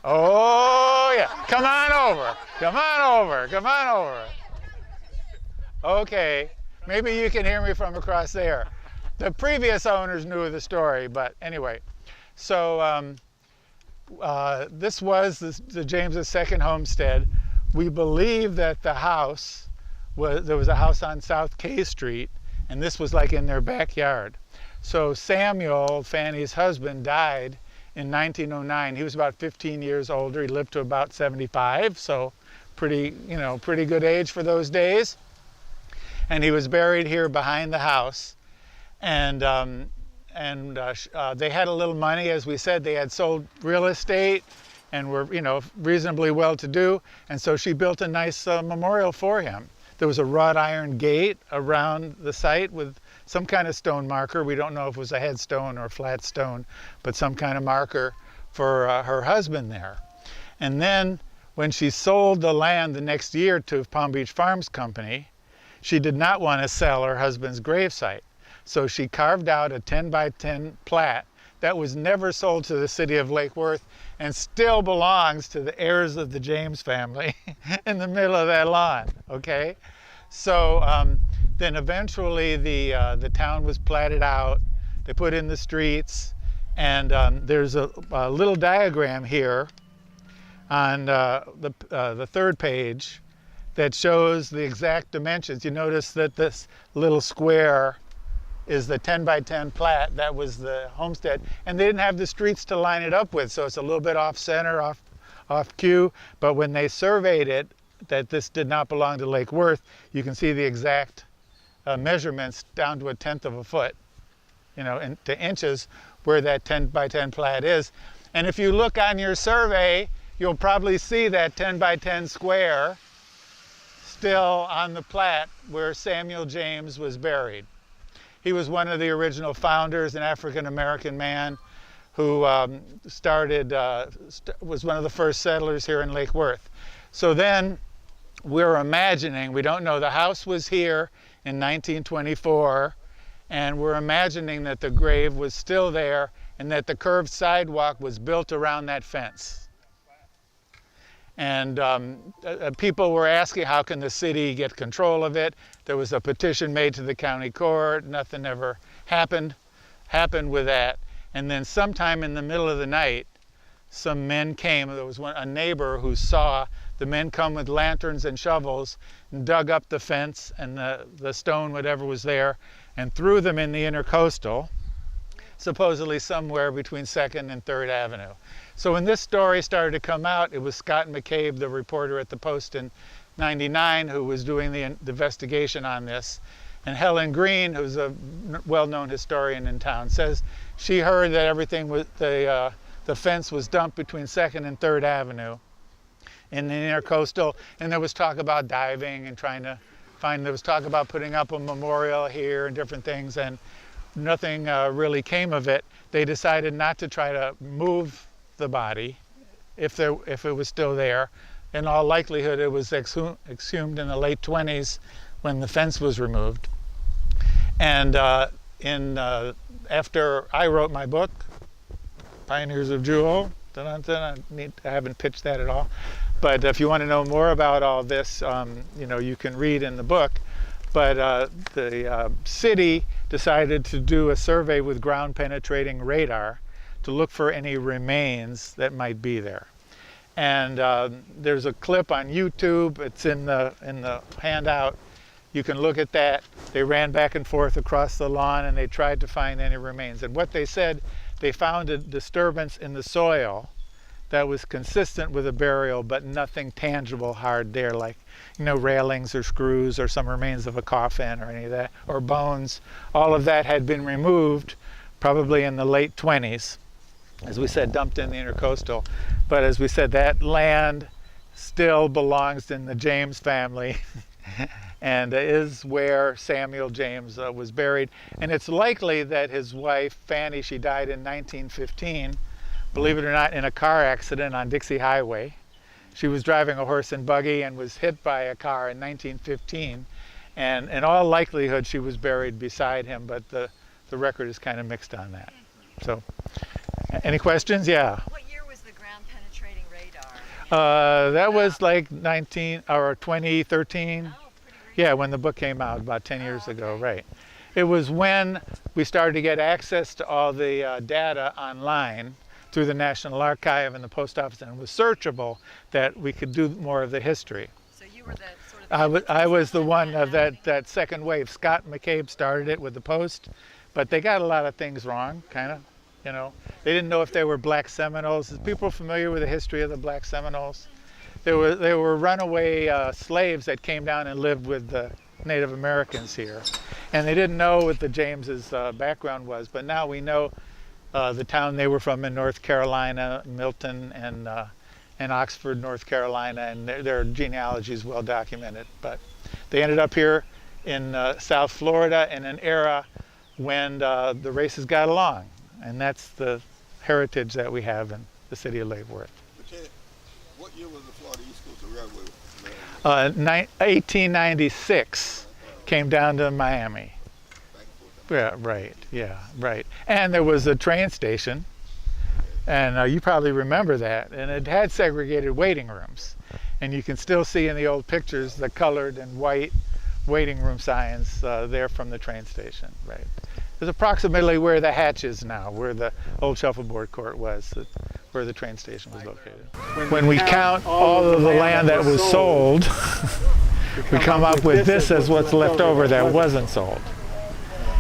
Oh, yeah. Come on over. Come on over. Come on over. Okay. Maybe you can hear me from across there. The previous owners knew the story, but anyway. So this was the James's second homestead. We believe that the house there was a house on South K Street, and this was like in their backyard. So Samuel, Fanny's husband, died in 1909. He was about 15 years older. He lived to about 75, so pretty good age for those days. And he was buried here behind the house. And they had a little money, as we said. They had sold real estate and were, reasonably well-to-do. And so she built a nice memorial for him. There was a wrought iron gate around the site with some kind of stone marker. We don't know if it was a headstone or a flat stone, but some kind of marker for her husband there. And then when she sold the land the next year to Palm Beach Farms Company, she did not want to sell her husband's gravesite. So she carved out a 10 by 10 plat that was never sold to the city of Lake Worth and still belongs to the heirs of the James family in the middle of that lawn, okay? So then eventually the town was platted out. They put in the streets, and there's a little diagram here on the third page that shows the exact dimensions. You notice that this little square is the 10 by 10 plat. That was the homestead, and they didn't have the streets to line it up with, so it's a little bit off center, off cue. But when they surveyed it, that this did not belong to Lake Worth, you can see the exact measurements down to 1/10 of a foot, to inches, where that 10 by 10 plat is. And if you look on your survey, you'll probably see that 10 by 10 square still on the plat where Samuel James was buried. He was one of the original founders, an African-American man who was one of the first settlers here in Lake Worth. So then we're imagining, we don't know, the house was here in 1924, and we're imagining that the grave was still there and that the curved sidewalk was built around that fence. And people were asking, how can the city get control of it? There was a petition made to the county court. Nothing ever happened with that. And then sometime in the middle of the night, some men came. There was a neighbor who saw the men come with lanterns and shovels and dug up the fence and the stone, whatever was there, and threw them in the intercoastal, supposedly somewhere between 2nd and 3rd Avenue. So when this story started to come out, it was Scott McCabe, the reporter at the Post in '99, who was doing the investigation on this. And Helen Green, who's a well-known historian in town, says she heard that everything was, the fence was dumped between 2nd and 3rd Avenue in the intercoastal, and there was talk about diving and there was talk about putting up a memorial here and different things, and nothing really came of it. They decided not to try to move the body if it was still there. In all likelihood, it was exhumed in the late 20s when the fence was removed. And after I wrote my book, Pioneers of Jewel, I haven't pitched that at all, but if you want to know more about all this, you can read in the book. But the city decided to do a survey with ground penetrating radar to look for any remains that might be there. And there's a clip on YouTube. It's in the handout. You can look at that. They ran back and forth across the lawn and they tried to find any remains. And what they said, they found a disturbance in the soil that was consistent with a burial, but nothing tangible hard there, like, you know, railings or screws or some remains of a coffin or any of that, or bones. All of that had been removed probably in the late 20s, as we said, dumped in the intercoastal. But as we said, that land still belongs in the James family and is where Samuel James was buried. And it's likely that his wife, Fanny, she died in 1915, believe it or not, in a car accident on Dixie Highway. She was driving a horse and buggy and was hit by a car in 1915. And in all likelihood, she was buried beside him, but the record is kind of mixed on that. So, any questions? Yeah. What year was the ground penetrating radar? That was like 2013. Oh, pretty recent. Yeah, when the book came out about 10 years ago, right. It was when we started to get access to all the data online through the National Archive and the Post Office, and it was searchable, that we could do more of the history. So you were the sort of... I was the one of that second wave. Scott McCabe started it with the Post, but they got a lot of things wrong, kind of. You know, they didn't know if they were Black Seminoles. Is people familiar with the history of the Black Seminoles? They were runaway slaves that came down and lived with the Native Americans here, and they didn't know what the James's background was. But now we know the town they were from in North Carolina, Milton, and Oxford, North Carolina, and their genealogy is well documented. But they ended up here in South Florida in an era when the races got along. And that's the heritage that we have in the city of Lake Worth. What year was the Florida East Coast Railway? 1896 came down to Miami. Yeah, right. Yeah, right. And there was a train station, and you probably remember that. And it had segregated waiting rooms, and you can still see in the old pictures the colored and white waiting room signs there from the train station. Right. It's approximately where the hatch is now, where the old shuffleboard court was, where the train station was located. When we count all of the land that was sold, we come up with this as what's left over that wasn't sold.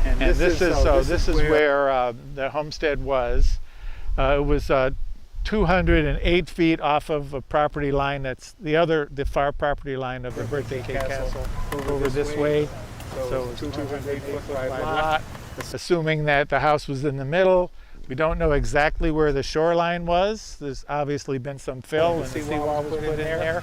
And this is where the homestead was. It was 208 feet off of a property line that's the far property line of the Birthday Cake Castle over this way. So it's 208 foot wide lot. Assuming that the house was in the middle, we don't know exactly where the shoreline was. There's obviously been some fill and the seawall was put in there.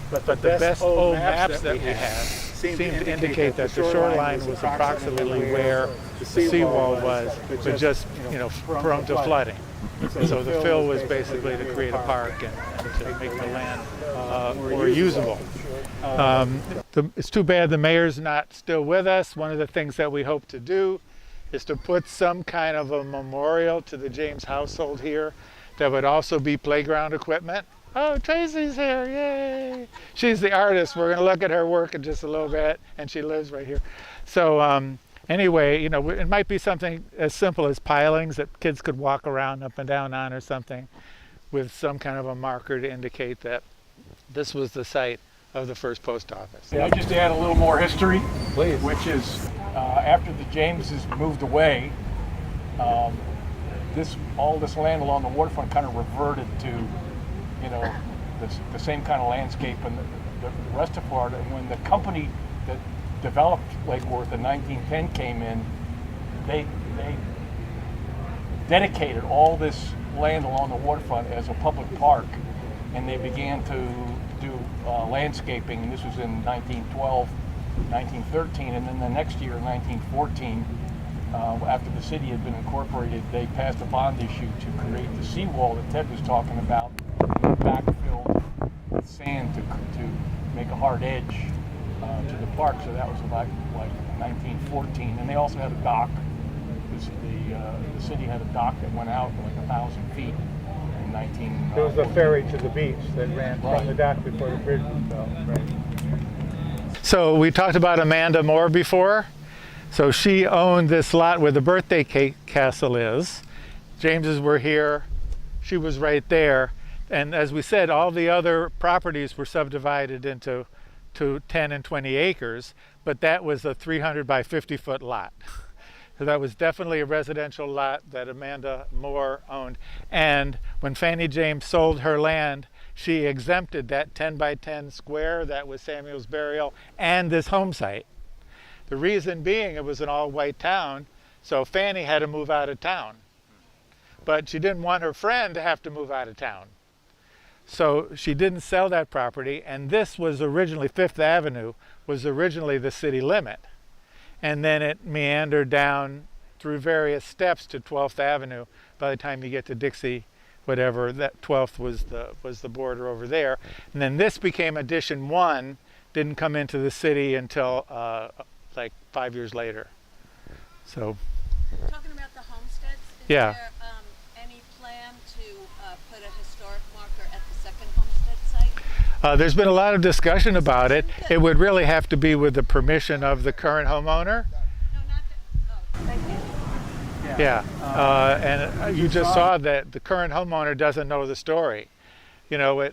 But the best old maps that we have seem to indicate that the shoreline was approximately where the seawall was, but just, you know, prone to flooding. So the fill was basically to create a park and to make the land more usable. It's too bad the mayor's not still with us. One of the things that we hope to do is to put some kind of a memorial to the James household here that would also be playground equipment. Oh, Tracy's here, yay! She's the artist. We're going to look at her work in just a little bit, and she lives right here. So anyway, you know, it might be something as simple as pilings that kids could walk around up and down on or something, with some kind of a marker to indicate that this was the site of the first post office. Can I just add a little more history? Please. Which is, after the Jameses moved away, all this land along the waterfront kind of reverted to, you know, the same kind of landscape and the rest of Florida. And when the company that developed Lake Worth in 1910 came in, they dedicated all this land along the waterfront as a public park, and they began to do landscaping, and this was in 1912, 1913, and then the next year, 1914, after the city had been incorporated, they passed a bond issue to create the seawall that Ted was talking about, and backfilled with sand to make a hard edge to the park. So that was like 1914, and they also had a dock. The city had a dock that went out like 1,000 feet. There was a ferry to the beach that ran from the dock before the bridge was built. Right. So we talked about Amanda Moore before. So she owned this lot where the Birthday Cake Castle is. Jameses were here. She was right there. And as we said, all the other properties were subdivided into 10 and 20 acres, but that was a 300 by 50 foot lot. So that was definitely a residential lot that Amanda Moore owned. And when Fannie James sold her land, she exempted that 10 by 10 square that was Samuel's burial and this home site. The reason being it was an all-white town, so Fannie had to move out of town. But she didn't want her friend to have to move out of town. So she didn't sell that property, and this was originally, Fifth Avenue was originally the city limit. And then it meandered down through various steps to 12th Avenue. By the time you get to Dixie, whatever, that 12th was the border over there. And then this became Addition 1, didn't come into the city until like 5 years later. So. Talking about the homesteads, is Yeah. there any plan to put a historic marker at the second homestead site? There's been a lot of discussion about it. It would really have to be with the permission of the current homeowner. No, not the, oh, thank you. Yeah, and you just saw that the current homeowner doesn't know the story. You know,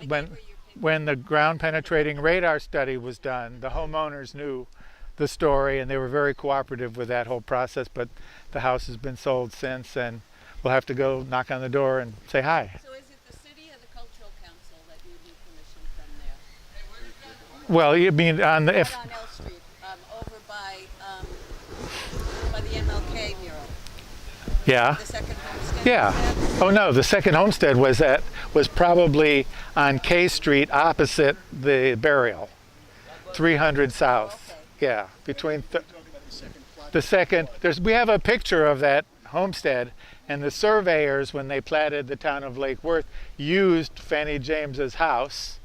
when the ground penetrating radar study was done, the homeowners knew the story and they were very cooperative with that whole process, but the house has been sold since, and we'll have to go knock on the door and say hi. So is it the city or the cultural council that you need permission from there? Well, you mean on the, Not on L Street, over by the MLK mural. yeah. The second homestead. Yeah. Oh no, the second homestead was probably on K Street opposite the burial, 300 South. Okay. Yeah, between the second. We have a picture of that homestead, and the surveyors, when they platted the town of Lake Worth, used Fannie James's house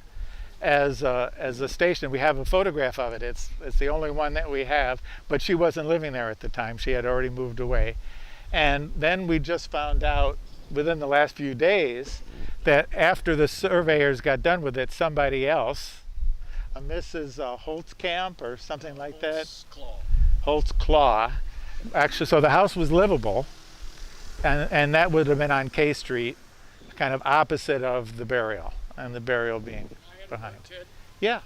as a station. We have a photograph of it. It's the only one that we have, but she wasn't living there at the time. She had already moved away. And then we just found out within the last few days that after the surveyors got done with it, somebody else, a Mrs. Holtzkamp or something like that. Holtzclaw. Actually, so the house was livable, and that would have been on K Street, kind of opposite of the burial, and the burial being behind. Yeah.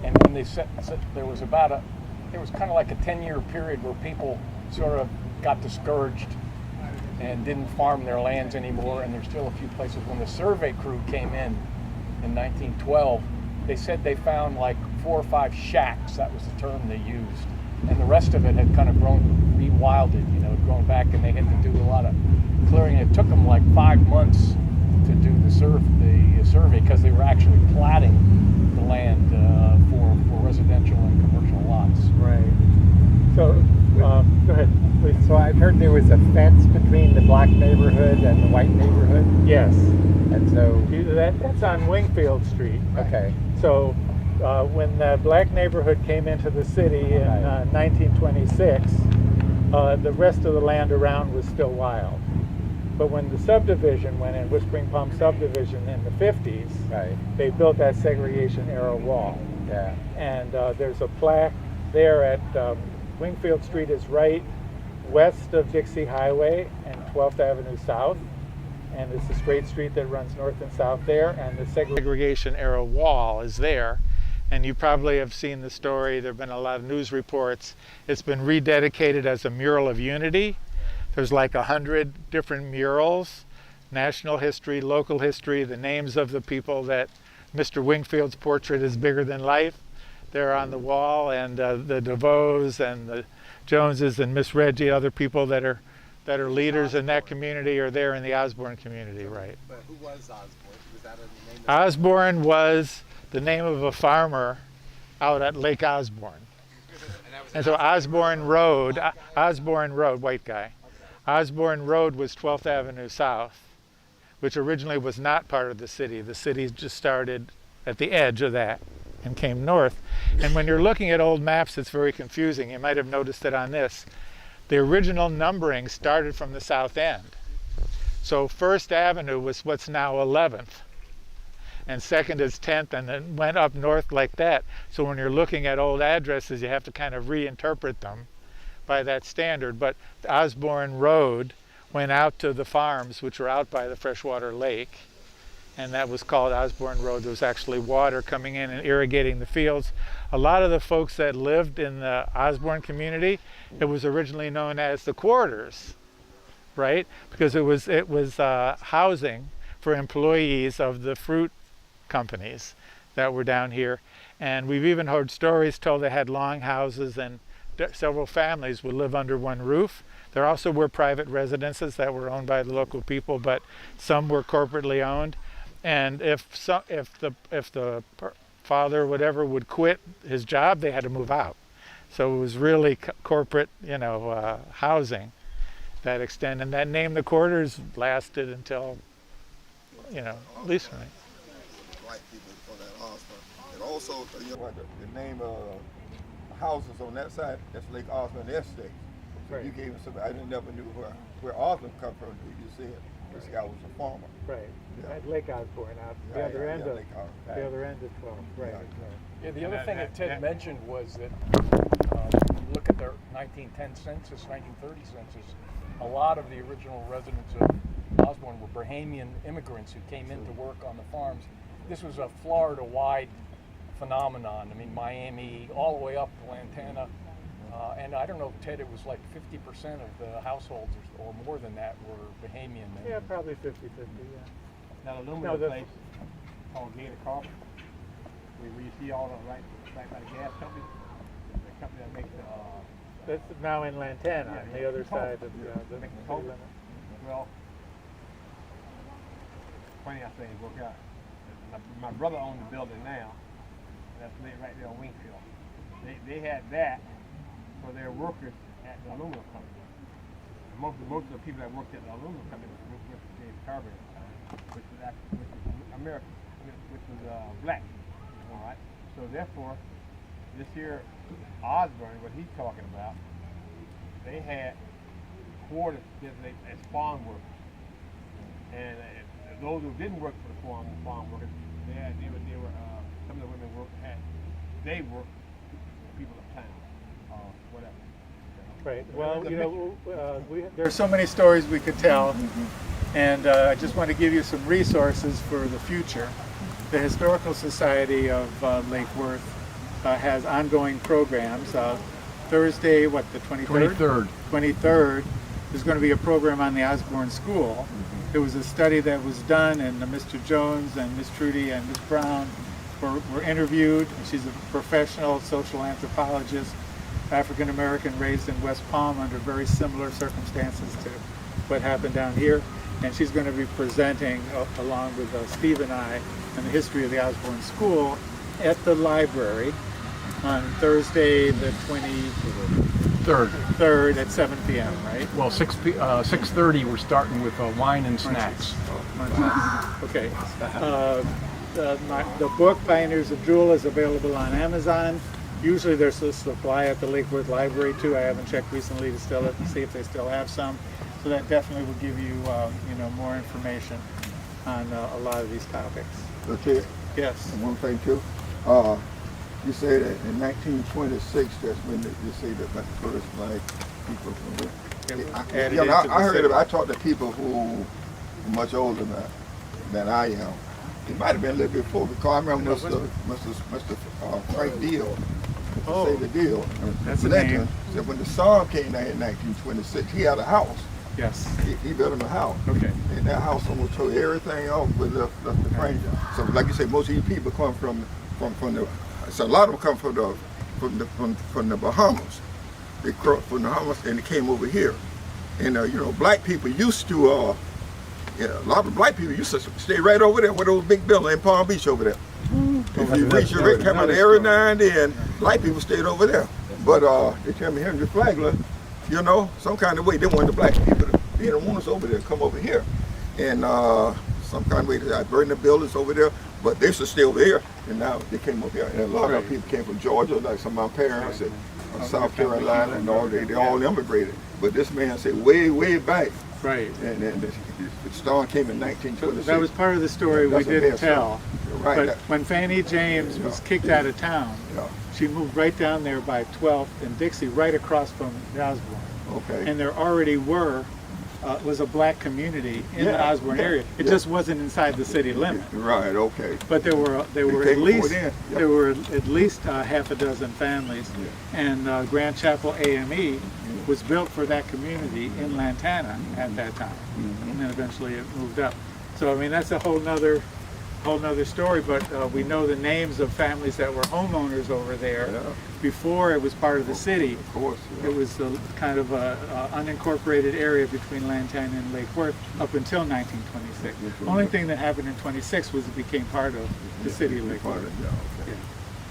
And when they said there was kind of like a 10-year period where people sort of got discouraged and didn't farm their lands anymore, and there's still a few places. When the survey crew came in 1912, they said they found like 4 or 5 shacks. That was the term they used, and the rest of it had kind of rewilded, grown back, and they had to do a lot of clearing. It took them like 5 months to do the survey because they were actually platting the land for residential and commercial lots. Right. So, go ahead, please. So I've heard there was a fence between the black neighborhood and the white neighborhood. Yes. And so. That's on Wingfield Street. Okay. So when the black neighborhood came into the city in 1926, the rest of the land around was still wild. But when the subdivision went in, Whispering Palm subdivision in the 50s, they built that segregation era wall. Yeah. And there's a plaque there at Wingfield Street is right west of Dixie Highway and 12th Avenue South. And it's a straight street that runs north and south there, and the segregation era wall is there. And you probably have seen the story. There have been a lot of news reports. It's been rededicated as a mural of unity. There's like 100 different murals, national history, local history, the names of the people that Mr. Wingfield's portrait is bigger than life. They're on the wall, and the Deveaux and the Joneses and Miss Reggie, other people that are leaders in that community, are there in the Osborne community, right? But who was Osborne? Was that a name? Osborne was the name of a farmer out at Lake Osborne. And so Osborne Road, white guy. Osborne Road was 12th Avenue South, which originally was not part of the city. The city just started at the edge of that and came north. And when you're looking at old maps, it's very confusing. You might have noticed it on this. The original numbering started from the south end. So 1st Avenue was what's now 11th. And 2nd is 10th, and then went up north like that. So when you're looking at old addresses, you have to kind of reinterpret them by that standard. But Osborne Road went out to the farms, which were out by the freshwater lake. and that was called Osborne Road. There was actually water coming in and irrigating the fields. A lot of the folks that lived in the Osborne community, it was originally known as the quarters, right? Because it was housing for employees of the fruit companies that were down here. And we've even heard stories told they had long houses and several families would live under one roof. There also were private residences that were owned by the local people, but some were corporately owned. And if the father or whatever would quit his job, they had to move out. So it was really corporate, housing that extent. And that name, the quarters, lasted until, at least when White people for that Osborne. And also, the name of houses on that side, that's Lake Osborne Estate. So Right. you gave me something, I never knew where Osborne come from. You said this guy was a farmer. Right. Yeah. At Lake Osborne, out the Yeah, other yeah, end yeah, of Lake Osborne. the other end of 12. Right. Yeah. Right. Yeah, the other thing that Ted mentioned was that look at their 1910 census, 1930 census, a lot of the original residents of Osborne were Bahamian immigrants who came in to work on the farms. This was a Florida-wide phenomenon. I mean, Miami, all the way up to Lantana. And I don't know, Ted, it was like 50% of the households or more than that were Bahamian. Yeah, probably 50-50, yeah. That aluminum place called Gator Carpet, where you see all the right by the gas company, the company that makes the That's now in Lantana, on the other Coke. side of the Make the city Coke. limit. well, funny how things work out. My brother owned the building now. That's right there on Wingfield. They had that for their workers at the aluminum company. And most of the people that worked at the aluminum company was with Dave Carver at the time, which was American, which was black. All right. So therefore, this here Osborne, what he's talking about, they had quarters as farm workers, and those who didn't work for the farm workers, they were some of the women they worked for people of town, whatever. Right. Well, there's so many stories we could tell, and I just want to give you some resources for the future. The Historical Society of Lake Worth has ongoing programs. Thursday, the 23rd? 23rd, there's going to be a program on the Osborne School. There was a study that was done, and Mr. Jones and Miss Trudy and Miss Brown were interviewed. She's a professional social anthropologist, African American, raised in West Palm under very similar circumstances to what happened down here. And she's going to be presenting, along with Steve and I, on the history of the Osborne School at the library on Thursday the 23rd at 7 p.m., right? Well, 6:30 we're starting with wine and snacks. Okay. The book Pioneers of Jewel is available on Amazon. Usually there's a supply at the Lake Worth Library too. I haven't checked recently to see if they still have some. So that definitely will give you more information on a lot of these topics. Okay. Yes. And one thing too, you say that in 1926, that's when you say that the first black people from there. I heard of it. I talked to people who are much older than I am. It might have been a little bit before, because I remember Mr. Frank Deal. Say the deal. That's the name. Said when the song came out in 1926, he had a house. Yes. He built him a house. Okay. And that house almost tore everything off with the frame. So like you say, most of these people come from the. So a lot of them come from the Bahamas. They crossed from the Bahamas and they came over here. And black people used to. A lot of black people used to stay right over there with those big buildings in Palm Beach over there. If you reach your rate, come out every now and then, black people stayed over there. But they tell me Henry Flagler, some kind of way they wanted the black people to be the ones over there, come over here. And some kind of way they burned the buildings over there, but they should stay over here. And now they came over here. And a lot of people came from Georgia, like some of my parents, and South Carolina, and all. They all immigrated. But this man said way, way back. Right. And the storm came in 1926. That was part of the story we didn't tell. Right. But when Fannie James was kicked out of town, she moved right down there by 12th and Dixie, right across from the Osborne. Okay. And there already were was a black community in the Osborne area. It just wasn't inside the city limit. Right, okay. But there were at least half a dozen families, and Grand Chapel AME was built for that community in Lantana at that time, and then eventually it moved up. So I mean that's a whole nother story. But we know the names of families that were homeowners over there before it was part of the city. Of course. It was kind of a unincorporated area between Lantana and Lake Worth up until 1926. The only thing that happened in 26 was it became part of the city of Lake Worth.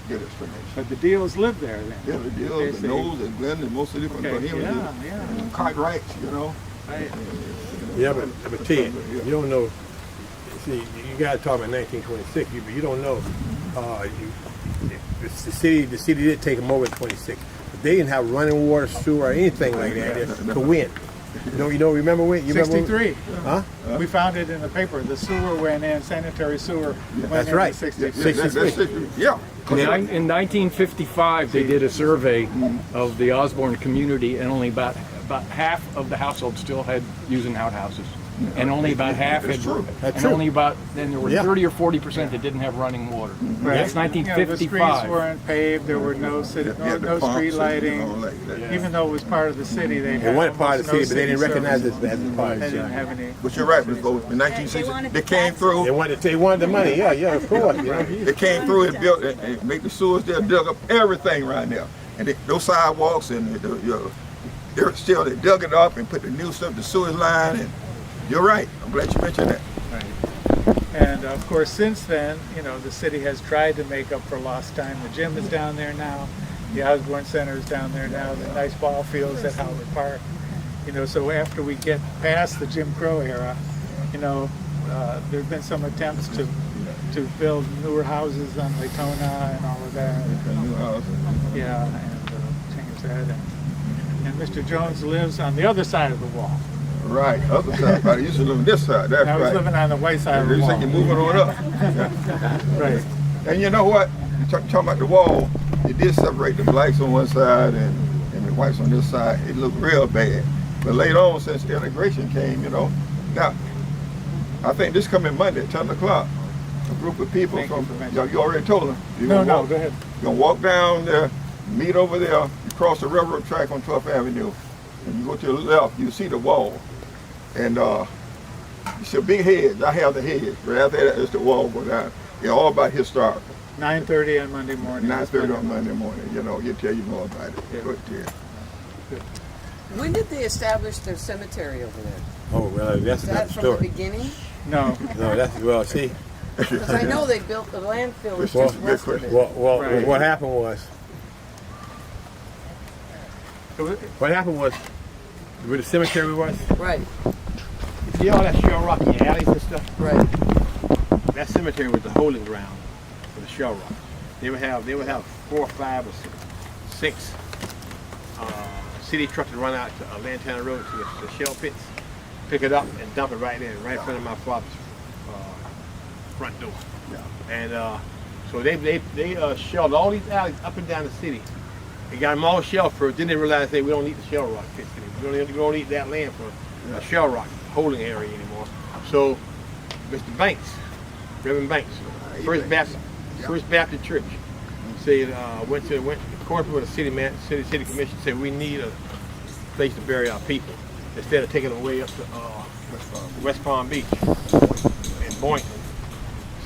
Good explanation. But the Deals lived there then. Yeah, the Deals, the Knowles, and Glenn, and most of the different Cartwrights, you know. Yeah, but Ted, you don't know. See, you got to talk about 1926. You don't know. The city did take them over in 26, but they didn't have running water, sewer, or anything like that to win. You don't remember when? 63. Huh? We found it in the paper. The sewer went in, sanitary sewer went That's in right. in 63. 63. Yeah. In 1955, they did a survey of the Osborne community, and only about half of the households still had using outhouses, and only about half had. Then there were 30 or 40% that didn't have running water. Right. That's The 1955. streets weren't paved. There were no street lighting. Even though it was part of the city, they had wasn't part of the city, almost but they didn't no recognize city it as a part of They the didn't city. have any. But you're right, Ms. Bowles. In 1960, they came through. They wanted the money. Yeah, of course. They came through and built and made the sewers there, dug up everything right now. And those sidewalks and they're still, they dug it up and put the new stuff, the sewer line. And you're right. I'm glad you mentioned that. And of course, since then, the city has tried to make up for lost time. The gym is down there now. The Osborne Center is down there now. The nice ball fields at Howard Park. So after we get past the Jim Crow era, there's been some attempts to build newer houses on Latona and all of that. Yeah, and change that. And Mr. Jones lives on the other side of the wall. Right, other side. I used to live on this side. That's I was living on the white side of the You wall. think you're moving on up. Right. And you know what? Talking about the wall, it did separate the blacks on one side and the whites on this side. It looked real bad. But later on, since integration came, now, I think this coming Monday at 10 o'clock, a group of people you already told them. No, go ahead. You're going to walk down there, meet over there, you cross the railroad track on 12th Avenue, and you go to the left, you see the wall. And you see a big hedge. I have the hedge. Right after that is the wall go down. It's all about historical. 9:30 on Monday morning. 9:30 on Monday morning. He'll tell you more about it. Yeah. Good, yeah. When did they establish their cemetery over there? Oh, well, that's Is that another from story. the beginning? No. No, see. Because I know they built the landfill That's just a good west of question. it. Right. What happened was where the cemetery was. Right, See all that shell rock in the alleys and stuff. right. That cemetery was the holding ground for the shell rock. They would have 4 or 5 or 6 city trucks that run out to Lantana Road to the shell pits, pick it up and dump it right in front of my father's front door. Yeah. And so they shelled all these alleys up and down the city. They got them all shelled first. Then they realized, we don't need the shell rock pits anymore. We don't need that land for a shell rock holding area anymore. So Mr. Banks, Reverend Banks, First Baptist Church, said went to court with the city commission, said we need a place to bury our people instead of taking them way up to West Palm Beach and Boynton.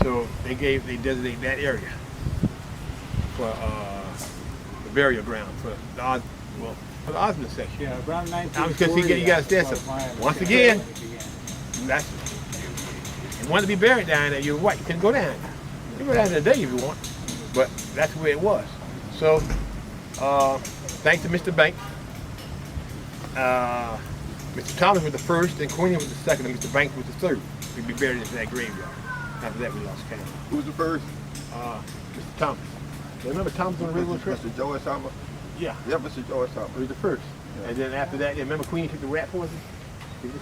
So they designated that area for the burial ground for the Osmond section. Yeah, around Because 1940. you got to stand some. Once again, you want to be buried down there, you're white. You can go down there. You can go down there today if you want, but that's where it was. So, thanks to Mr. Banks, Mr. Thomas was the first, and Queenie was the second, and Mr. Banks was the third. We'd be buried in that graveyard. After that, we lost count. Who was the first? Mr. Thomas. Remember Thomas on the railroad trip? Mr. George Thomas? Yeah. Yeah, Mr. George Thomas. He was the first. And then after that, remember Queenie took the rat poison?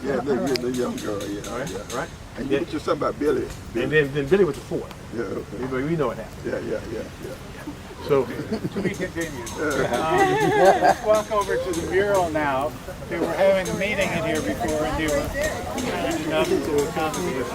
Yeah, the young girl, yeah. All right. Yeah. Right. And you mentioned something about Billy. And then Billy was the fourth. Yeah, okay. We know what happened. Yeah. So To be continued. Let's walk over to the mural now. They were having a meeting in here before, and they were kind enough to accommodate us.